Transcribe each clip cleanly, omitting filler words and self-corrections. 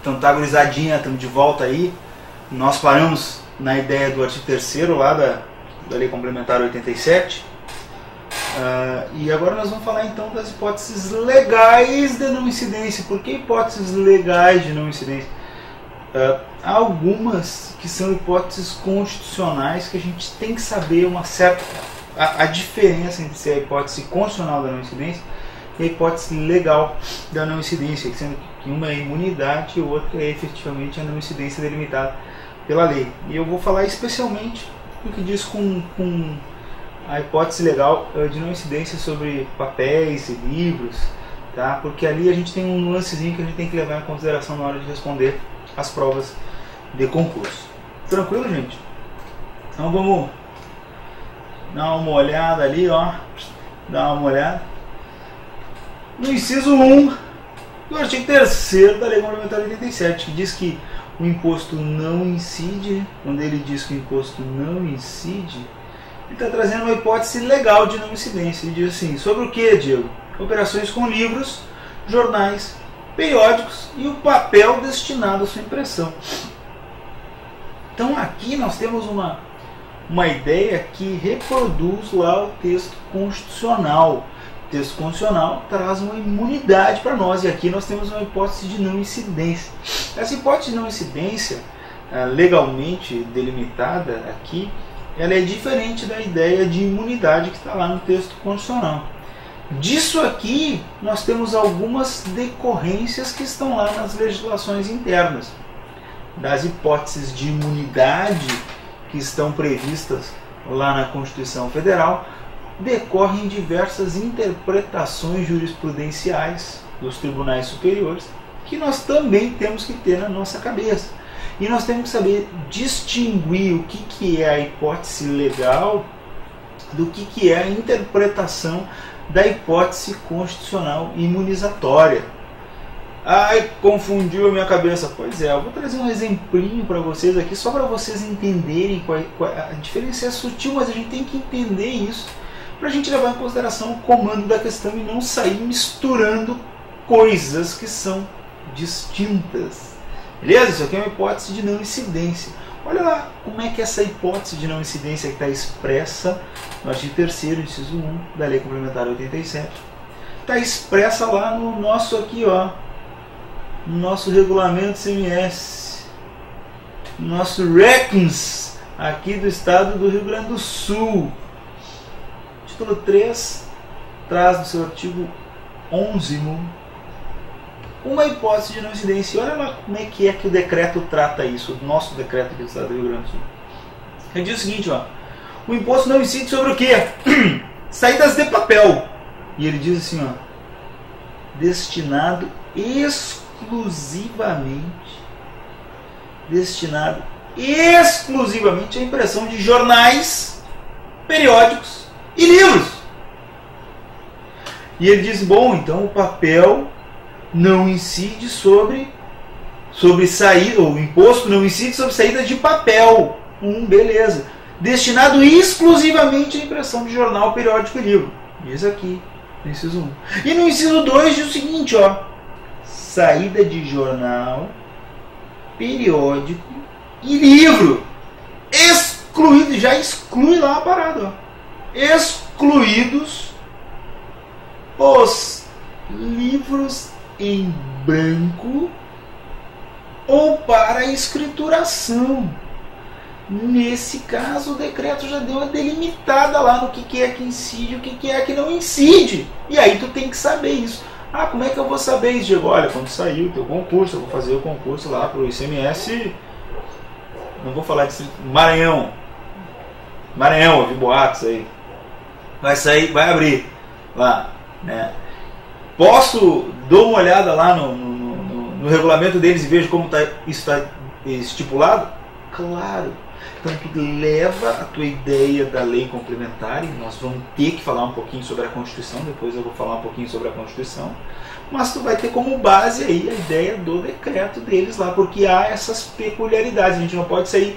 Então tá, gurizadinha, estamos de volta aí. Nós paramos na ideia do artigo 3º lá da Lei Complementar 87. E agora nós vamos falar então das hipóteses legais de não incidência. Por que hipóteses legais de não incidência? Há algumas que são hipóteses constitucionais que a gente tem que saber uma certa a diferença entre ser a hipótese constitucional da não incidência e a hipótese legal da não incidência, sendo que uma é imunidade e outra é efetivamente a não incidência delimitada pela lei. E eu vou falar especialmente do que diz com a hipótese legal de não incidência sobre papéis e livros, tá? Porque ali a gente tem um nuancezinho que a gente tem que levar em consideração na hora de responder as provas de concurso. Tranquilo, gente? Então vamos dar uma olhada ali, ó. Dar uma olhada no inciso 1 do artigo 3º da Lei Complementar 87, que diz que o imposto não incide. Quando ele diz que o imposto não incide, ele está trazendo uma hipótese legal de não incidência. Ele diz assim: sobre o que, Diego? Operações com livros, jornais, periódicos e o papel destinado à sua impressão. Então aqui nós temos uma ideia que reproduz lá o texto constitucional. O texto constitucional traz uma imunidade para nós, e aqui nós temos uma hipótese de não incidência. Essa hipótese de não incidência, legalmente delimitada aqui, ela é diferente da ideia de imunidade que está lá no texto constitucional. Disso aqui, nós temos algumas decorrências que estão lá nas legislações internas. Das hipóteses de imunidade que estão previstas lá na Constituição Federal, decorrem diversas interpretações jurisprudenciais dos tribunais superiores que nós também temos que ter na nossa cabeça. E nós temos que saber distinguir o que é a hipótese legal do que é a interpretação da hipótese constitucional imunizatória. Ai, confundiu a minha cabeça. Pois é, eu vou trazer um exemplinho para vocês aqui, só para vocês entenderem a diferença é sutil, mas a gente tem que entender isso para a gente levar em consideração o comando da questão e não sair misturando coisas que são distintas. Beleza? Isso aqui é uma hipótese de não incidência. Olha lá como é que essa hipótese de não incidência que está expressa no artigo 3º, inciso 1 da Lei Complementar 87, está expressa lá no nosso aqui, ó, no nosso regulamento CMS, no nosso RECNS aqui do estado do Rio Grande do Sul. Título 3 traz no seu artigo 11º uma hipótese de não incidência. Olha lá como é que o decreto trata isso, o nosso decreto aqui do estado do Rio Grande do Sul. Ele diz o seguinte, ó: o imposto não incide sobre o quê? Saídas de papel. E ele diz assim, ó: destinado exclusivamente à impressão de jornais, periódicos e livros. E ele diz, bom, então o papel não incide sobre saída, o imposto não incide sobre saída de papel. Beleza. Destinado exclusivamente à impressão de jornal, periódico e livro. Diz aqui, no inciso 1. E no inciso 2 diz o seguinte, ó: saída de jornal, periódico e livro. Excluído, já exclui lá a parada, ó. Excluídos os livros em branco ou para escrituração. Nesse caso, o decreto já deu uma delimitada lá no que é que incide e o que é que não incide. E aí tu tem que saber isso. Ah, como é que eu vou saber isso, Diego? Olha, quando sair o teu concurso, eu vou fazer o concurso lá para o ICMS, não vou falar de Maranhão, eu vi boatos aí. Vai sair, vai abrir lá, né? Dou uma olhada lá no regulamento deles e vejo como isso está estipulado? Claro. Então tu leva a tua ideia da lei complementar, e nós vamos ter que falar um pouquinho sobre a Constituição, depois eu vou falar um pouquinho sobre a Constituição, mas tu vai ter como base aí a ideia do decreto deles lá, porque há essas peculiaridades. A gente não pode sair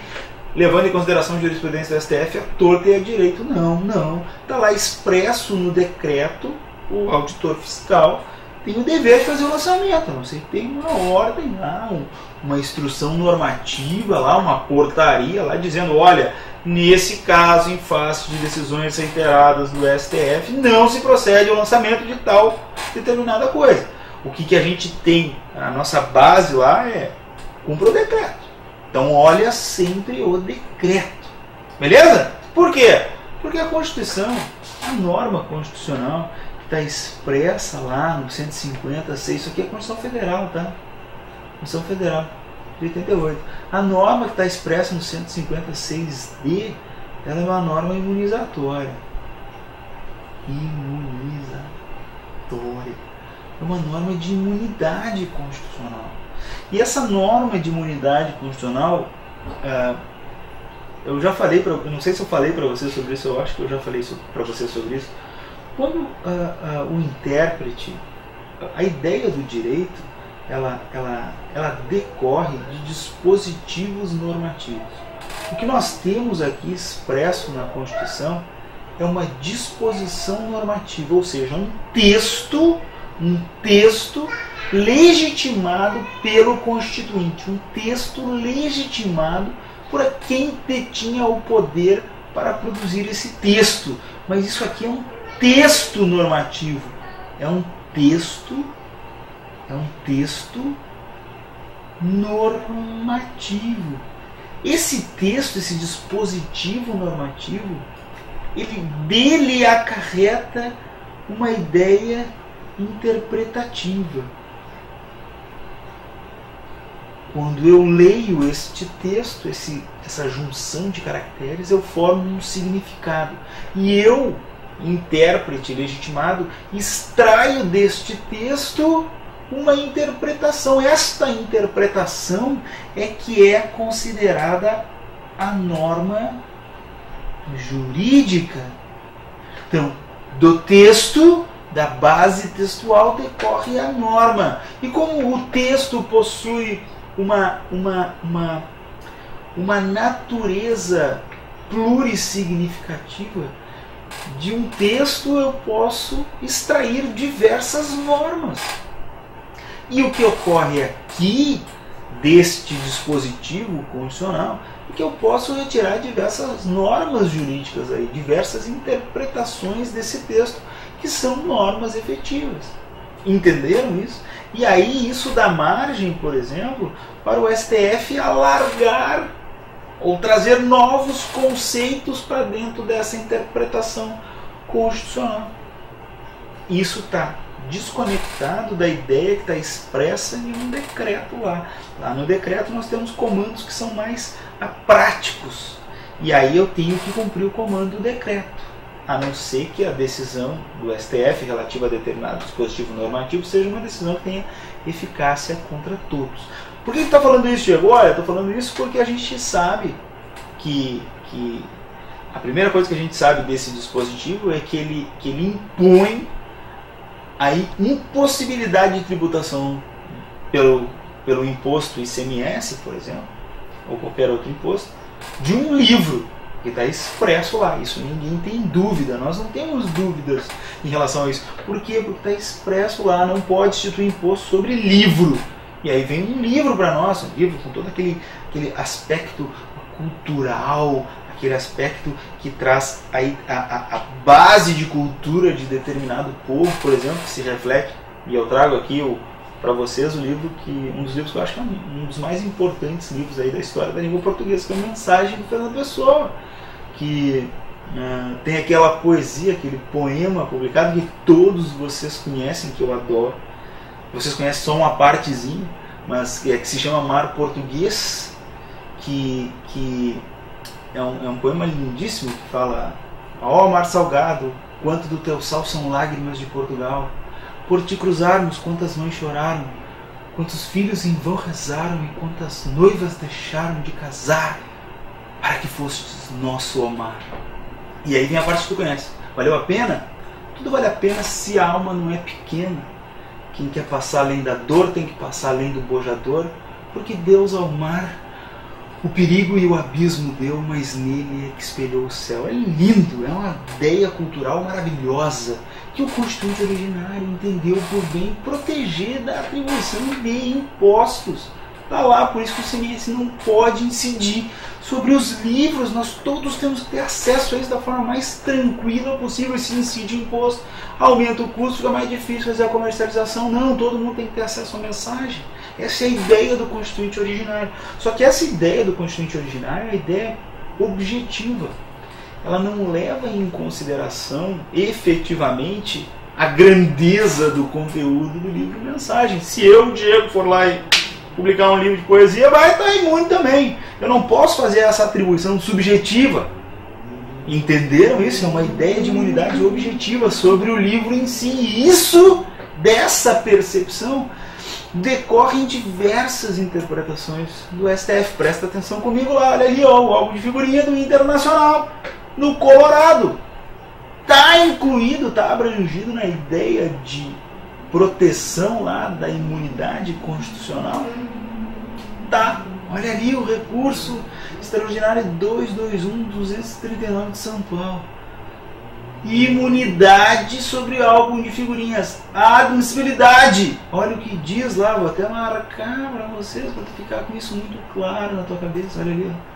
levando em consideração a jurisprudência do STF a torta e a direito. Não. Está lá expresso no decreto, o auditor fiscal tem o dever de fazer o lançamento, a não ser que tenha uma ordem lá, uma instrução normativa lá, uma portaria lá dizendo, olha, nesse caso, em face de decisões reiteradas do STF, não se procede ao lançamento de tal determinada coisa. O que a gente tem, a nossa base lá é cumpra o decreto. Então olha sempre o decreto. Beleza? Por quê? Porque a Constituição, a norma constitucional que está expressa lá no 156, isso aqui é a Constituição Federal, tá? Constituição Federal de 88. A norma que está expressa no 156D, ela é uma norma imunizatória. Imunizatória. É uma norma de imunidade constitucional. E essa norma de imunidade constitucional, eu já falei, eu não sei se eu falei para você sobre isso, eu acho que eu já falei para você sobre isso. Quando o intérprete, a ideia do direito, ela decorre de dispositivos normativos. O que nós temos aqui expresso na Constituição é uma disposição normativa, ou seja, um texto legitimado pelo Constituinte, um texto legitimado por quem detinha o poder para produzir esse texto. Mas isso aqui é um texto normativo, é um texto normativo. Esse texto, esse dispositivo normativo, dele acarreta uma ideia interpretativa. Quando eu leio este texto, essa junção de caracteres, eu formo um significado. E eu, intérprete legitimado, extraio deste texto uma interpretação. Esta interpretação é que é considerada a norma jurídica. Então, do texto, da base textual, decorre a norma. E como o texto possui uma natureza plurissignificativa, de um texto eu posso extrair diversas normas. E o que ocorre aqui, deste dispositivo constitucional, é que eu posso retirar diversas normas jurídicas, aí, diversas interpretações desse texto, que são normas efetivas. Entenderam isso? E aí isso dá margem, por exemplo, para o STF alargar ou trazer novos conceitos para dentro dessa interpretação constitucional. Isso está desconectado da ideia que está expressa em um decreto lá. Lá no decreto nós temos comandos que são mais práticos. E aí eu tenho que cumprir o comando do decreto, a não ser que a decisão do STF relativa a determinado dispositivo normativo seja uma decisão que tenha eficácia contra todos. Por que está falando isso, Diego? Olha, estou falando isso porque a gente sabe que a primeira coisa que a gente sabe desse dispositivo é que ele impõe a impossibilidade de tributação pelo imposto ICMS, por exemplo, ou qualquer outro imposto, de um livro que está expresso lá. Isso ninguém tem dúvida, nós não temos dúvidas em relação a isso. Por quê? Porque está expresso lá, não pode instituir imposto sobre livro. E aí vem um livro para nós, um livro com todo aquele aspecto cultural, aquele aspecto que traz aí a base de cultura de determinado povo, por exemplo, que se reflete. E eu trago aqui para vocês o livro um dos livros que eu acho que é um dos mais importantes livros aí da história da língua portuguesa, que é a Mensagem do Fernando Pessoa, que tem aquela poesia, aquele poema publicado que todos vocês conhecem, que eu adoro. Vocês conhecem só uma partezinha, mas que se chama Mar Português, que é um poema lindíssimo que fala: ó mar salgado, quanto do teu sal são lágrimas de Portugal. Por te cruzarmos, quantas mães choraram, quantos filhos em vão rezaram e quantas noivas deixaram de casar para que fostes nosso ó mar. E aí vem a parte que tu conhece. Valeu a pena? Tudo vale a pena se a alma não é pequena. Quem quer passar além da dor tem que passar além do bojador, porque Deus ao mar o perigo e o abismo deu, mas nele é que espelhou o céu. É lindo, é uma ideia cultural maravilhosa que o constituinte originário entendeu por bem proteger da atribuição de impostos. Está lá, por isso que o ICMS não pode incidir sobre os livros. Nós todos temos que ter acesso a isso da forma mais tranquila possível. Se incide imposto, aumenta o custo, fica mais difícil fazer a comercialização. Não, todo mundo tem que ter acesso à mensagem. Essa é a ideia do constituinte originário. Só que essa ideia do constituinte originário é uma ideia objetiva. Ela não leva em consideração efetivamente a grandeza do conteúdo do livro de mensagem. Se eu, Diego, for lá e publicar um livro de poesia, vai estar imune também. Eu não posso fazer essa atribuição subjetiva. Entenderam isso? É uma ideia de imunidade objetiva sobre o livro em si. E isso, dessa percepção, decorre em diversas interpretações do STF. Presta atenção comigo lá, olha ali, ó, o álbum de figurinha do Internacional, no Colorado. Está incluído, está abrangido na ideia de proteção lá da imunidade constitucional? Tá. Olha ali o recurso extraordinário 221.239 de São Paulo. Imunidade sobre álbum de figurinhas. Admissibilidade. Olha o que diz lá, vou até marcar para vocês, para ficar com isso muito claro na tua cabeça. Olha ali, ó.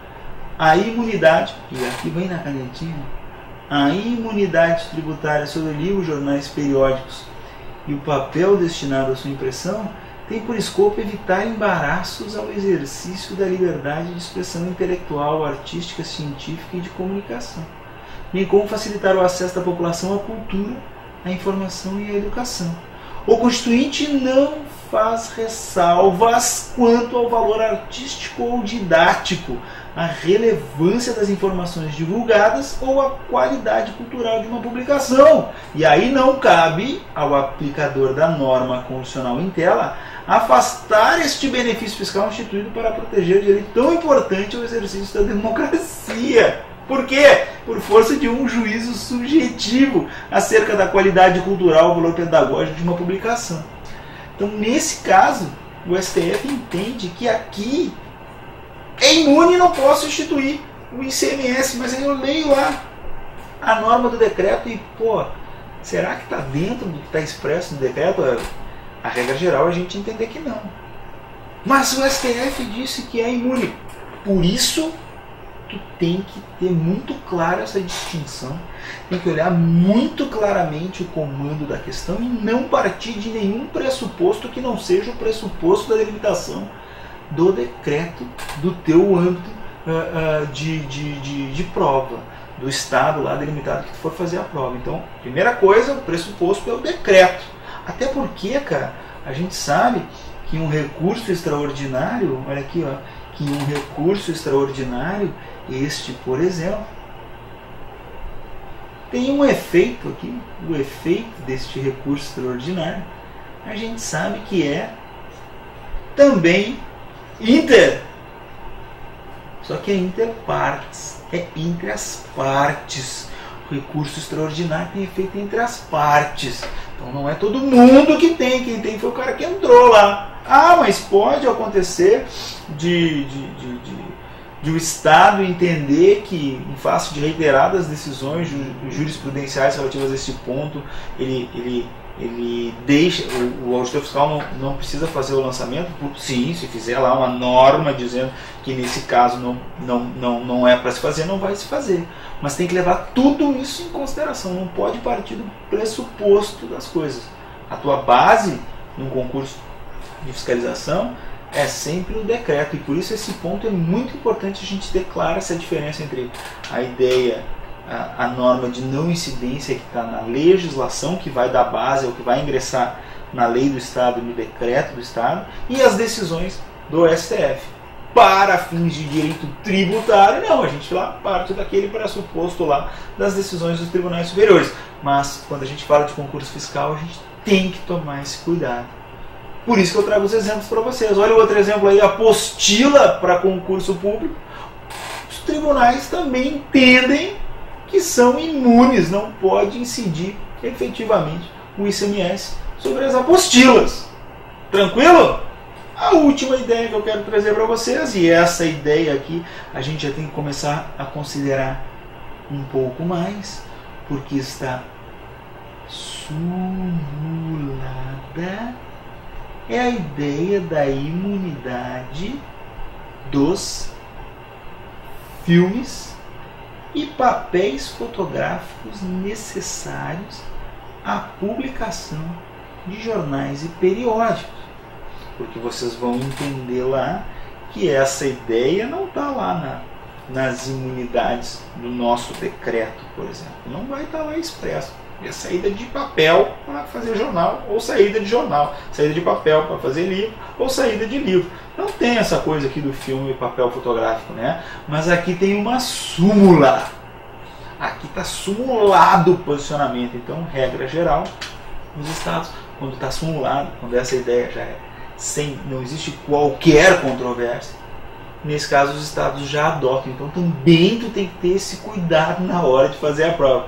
A imunidade, e aqui vem na canetinha, a imunidade tributária sobre livros, jornais, periódicos e o papel destinado à sua impressão tem por escopo evitar embaraços ao exercício da liberdade de expressão intelectual, artística, científica e de comunicação, bem como facilitar o acesso da população à cultura, à informação e à educação. O Constituinte não faz ressalvas quanto ao valor artístico ou didático, a relevância das informações divulgadas ou a qualidade cultural de uma publicação. E aí não cabe ao aplicador da norma constitucional em tela afastar este benefício fiscal instituído para proteger o direito tão importante ao exercício da democracia. Por quê? Por força de um juízo subjetivo acerca da qualidade cultural, valor pedagógico de uma publicação. Então, nesse caso, o STF entende que aqui é imune e não posso instituir o ICMS, mas aí eu leio lá a norma do decreto e, pô, será que está dentro do que está expresso no decreto? A regra geral é a gente entender que não. Mas o STF disse que é imune. Por isso, tu tem que ter muito clara essa distinção, tem que olhar muito claramente o comando da questão e não partir de nenhum pressuposto que não seja o pressuposto da delimitação do decreto do teu âmbito de prova, do estado lá delimitado que tu for fazer a prova. Então, primeira coisa, o pressuposto é o decreto. Até porque, cara, a gente sabe que um recurso extraordinário, olha aqui, ó, que um recurso extraordinário, este, por exemplo, tem um efeito aqui, o efeito deste recurso extraordinário, a gente sabe que é também inter, só que é inter partes, é entre as partes. O recurso extraordinário tem efeito entre as partes. Então não é todo mundo que tem, quem tem foi o cara que entrou lá. Ah, mas pode acontecer de o Estado entender que, em face de reiteradas decisões jurisprudenciais relativas a esse ponto, ele deixa, o auditor fiscal não precisa fazer o lançamento. Sim, se fizer lá uma norma dizendo que nesse caso não é para se fazer, não vai se fazer. Mas tem que levar tudo isso em consideração, não pode partir do pressuposto das coisas. A tua base num concurso de fiscalização é sempre o decreto, e por isso esse ponto é muito importante a gente ter clara essa diferença entre a ideia, a norma de não incidência que está na legislação, que vai dar base, ou que vai ingressar na lei do Estado, no decreto do Estado, e as decisões do STF. Para fins de direito tributário, não, a gente lá parte daquele pressuposto lá das decisões dos tribunais superiores. Mas quando a gente fala de concurso fiscal, a gente tem que tomar esse cuidado. Por isso que eu trago os exemplos para vocês. Olha o outro exemplo aí, apostila para concurso público. Os tribunais também entendem que são imunes, não pode incidir efetivamente o ICMS sobre as apostilas. Tranquilo? A última ideia que eu quero trazer para vocês, e essa ideia aqui a gente já tem que começar a considerar um pouco mais, porque está Sumulada é a ideia da imunidade dos filmes e papéis fotográficos necessários à publicação de jornais e periódicos. Porque vocês vão entender lá que essa ideia não está lá nas imunidades do nosso decreto, por exemplo. Não vai estar lá expresso. É saída de papel para fazer jornal, ou saída de jornal, saída de papel para fazer livro, ou saída de livro. Não tem essa coisa aqui do filme e papel fotográfico, né? Mas aqui tem uma súmula. Aqui está sumulado o posicionamento. Então, regra geral, nos estados, quando está sumulado, quando essa ideia já é não existe qualquer controvérsia, nesse caso os estados já adotam. Então, também tu tem que ter esse cuidado na hora de fazer a prova.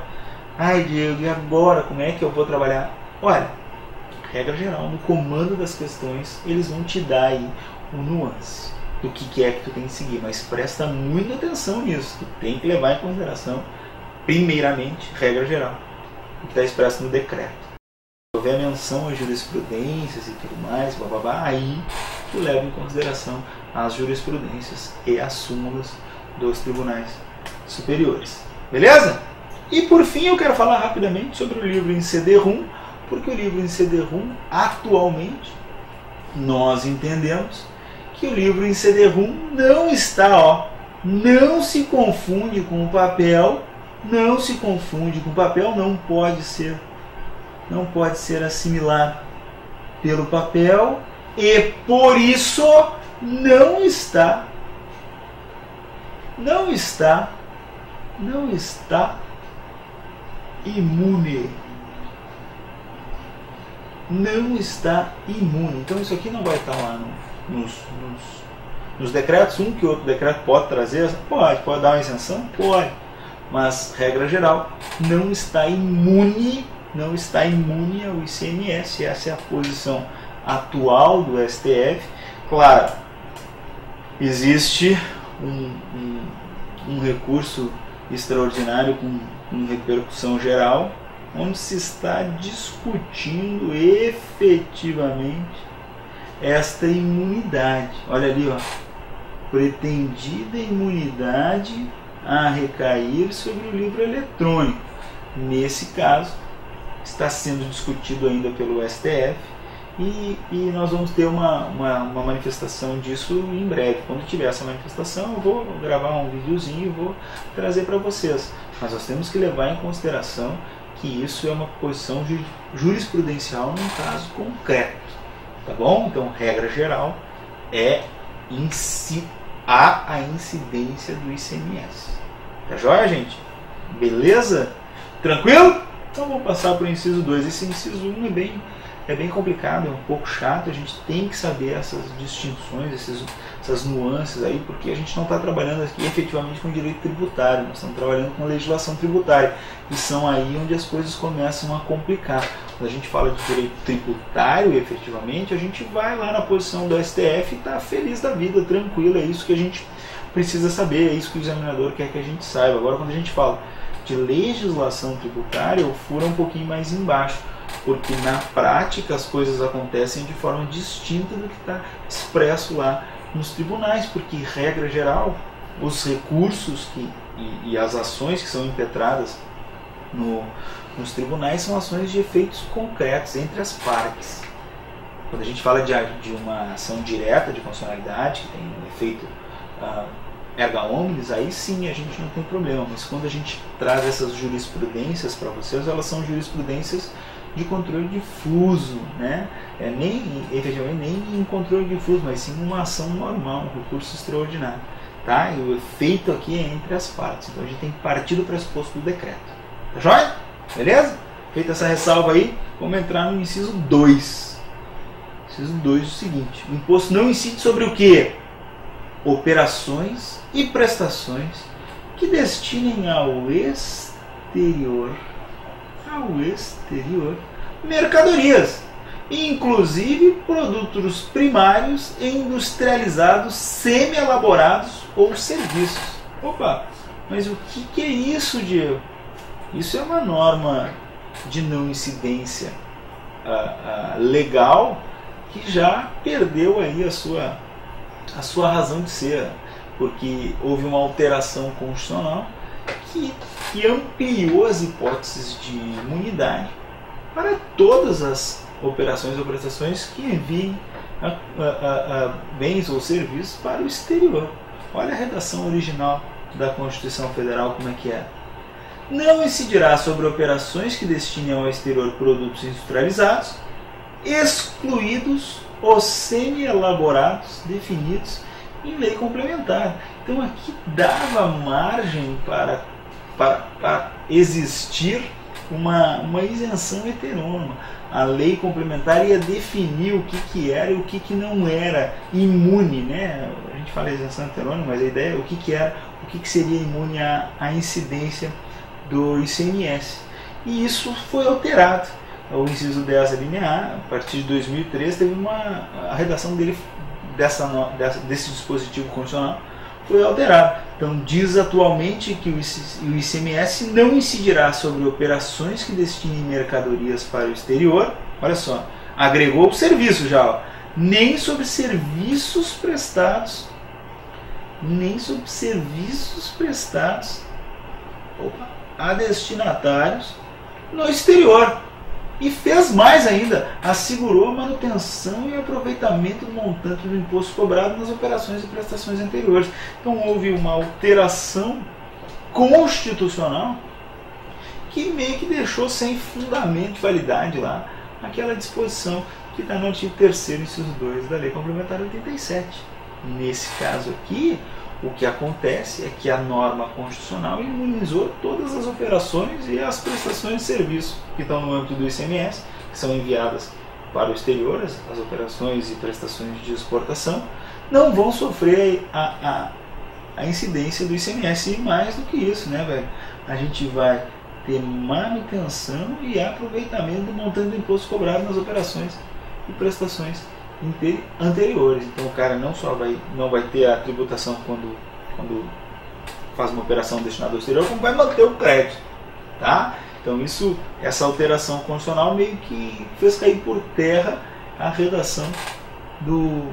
Ai, Diego, e agora como é que eu vou trabalhar? Olha, regra geral, no comando das questões, eles vão te dar aí um nuance do que é que tu tem que seguir, mas presta muita atenção nisso. Tu tem que levar em consideração, primeiramente, regra geral, o que está expresso no decreto. Se houver menção a jurisprudências e tudo mais, bababá, aí tu leva em consideração as jurisprudências e as súmulas dos tribunais superiores. Beleza? E por fim eu quero falar rapidamente sobre o livro em CD-ROM, porque o livro em CD-ROM, atualmente, nós entendemos que o livro em CD-ROM não está, não se confunde com o papel, não pode ser assimilado pelo papel e por isso não está imune. Não está imune. Então isso aqui não vai estar lá nos decretos. Um que outro decreto pode trazer, pode dar uma isenção, pode. Mas regra geral, não está imune ao ICMS. Essa é a posição atual do STF. Claro, existe um recurso extraordinário com repercussão geral, onde se está discutindo efetivamente esta imunidade. Olha ali, pretendida imunidade a recair sobre o livro eletrônico. Nesse caso, está sendo discutido ainda pelo STF e nós vamos ter uma manifestação disso em breve. Quando tiver essa manifestação, eu vou gravar um videozinho e vou trazer para vocês. Mas nós temos que levar em consideração que isso é uma posição jurisprudencial num caso concreto. Tá bom? Então, regra geral é a incidência do ICMS. Tá joia, gente? Beleza? Tranquilo? Então vamos passar para o inciso 2. Esse inciso 1 é bem complicado, é um pouco chato. A gente tem que saber essas distinções, essas nuances aí, porque a gente não está trabalhando aqui efetivamente com direito tributário, nós estamos trabalhando com legislação tributária, e são aí onde as coisas começam a complicar. Quando a gente fala de direito tributário, efetivamente, a gente vai lá na posição do STF e está feliz da vida, tranquilo, é isso que a gente precisa saber, é isso que o examinador quer que a gente saiba. Agora, quando a gente fala de legislação tributária, o furo é um pouquinho mais embaixo, porque na prática as coisas acontecem de forma distinta do que está expresso lá nos tribunais, porque, regra geral, os recursos e as ações que são impetradas nos tribunais são ações de efeitos concretos entre as partes. Quando a gente fala de uma ação direta de constitucionalidade, que tem um efeito erga omnes, aí sim a gente não tem problema. Mas quando a gente traz essas jurisprudências para vocês, elas são jurisprudências de controle difuso, né? Efetivamente nem em controle difuso, mas sim uma ação normal, um recurso extraordinário, tá? E o efeito aqui é entre as partes, então a gente tem que partir do pressuposto do decreto, tá joia? Beleza? Feita essa ressalva aí, vamos entrar no inciso 2. Inciso 2 é o seguinte: o imposto não incide sobre o quê? Operações e prestações que destinem ao exterior mercadorias, inclusive produtos primários e industrializados, semi-elaborados ou serviços. Opa, mas o que é isso, Diego? Isso é uma norma de não incidência legal que já perdeu aí a sua razão de ser, porque houve uma alteração constitucional que ampliou as hipóteses de imunidade para todas as operações ou prestações que enviem bens ou serviços para o exterior. Olha a redação original da Constituição Federal como é que é. Não incidirá sobre operações que destinem ao exterior produtos industrializados, excluídos os semi-elaborados definidos em lei complementar. Então aqui dava margem para existir uma isenção heterônoma. A lei complementar ia definir o que era e o que não era imune, né? A gente fala isenção heterônoma, mas a ideia é o que seria imune à incidência do ICMS. E isso foi alterado. O inciso 10 da linha A, a partir de 2003, teve a redação dele, desse dispositivo constitucional foi alterado. Então diz atualmente que o ICMS não incidirá sobre operações que destinem mercadorias para o exterior. Olha só, agregou o serviço já, ó, nem sobre serviços prestados, a destinatários no exterior. E fez mais ainda, assegurou a manutenção e aproveitamento do montante do imposto cobrado nas operações e prestações anteriores. Então houve uma alteração constitucional que meio que deixou sem fundamento de validade lá aquela disposição que está no artigo 3º, inciso 2 da Lei Complementar 87. Nesse caso aqui, o que acontece é que a norma constitucional imunizou todas as operações e as prestações de serviço que estão no âmbito do ICMS, que são enviadas para o exterior, as operações e prestações de exportação, não vão sofrer a incidência do ICMS. E mais do que isso, né, velho? A gente vai ter manutenção e aproveitamento do montante do imposto cobrado nas operações e prestações anteriores. Então o cara não só não vai ter a tributação quando faz uma operação destinada ao exterior, como vai manter o crédito, tá? Então essa alteração constitucional meio que fez cair por terra a redação do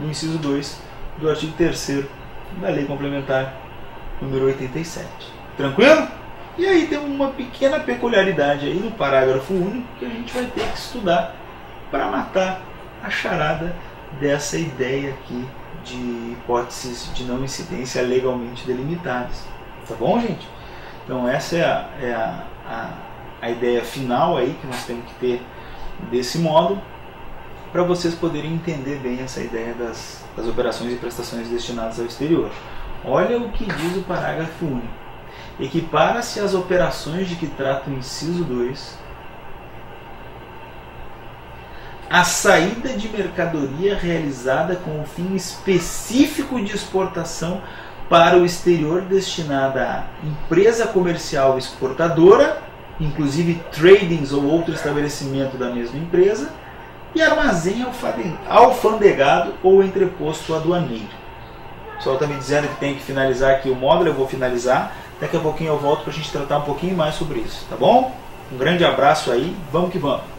inciso 2 do artigo 3º da Lei Complementar número 87. Tranquilo? E aí tem uma pequena peculiaridade aí no parágrafo único que a gente vai ter que estudar para matar a charada dessa ideia aqui de hipóteses de não incidência legalmente delimitadas. Tá bom, gente? Então essa é a ideia final aí que nós temos que ter desse módulo, para vocês poderem entender bem essa ideia das operações e prestações destinadas ao exterior. Olha o que diz o parágrafo único. Equipara-se as operações de que trata o inciso 2 a saída de mercadoria realizada com o fim específico de exportação para o exterior destinada a empresa comercial exportadora, inclusive tradings ou outro estabelecimento da mesma empresa, e armazém alfandegado ou entreposto aduaneiro. O pessoal está me dizendo que tem que finalizar aqui o módulo, eu vou finalizar. Daqui a pouquinho eu volto para a gente tratar um pouquinho mais sobre isso, tá bom? Um grande abraço aí, vamos que vamos!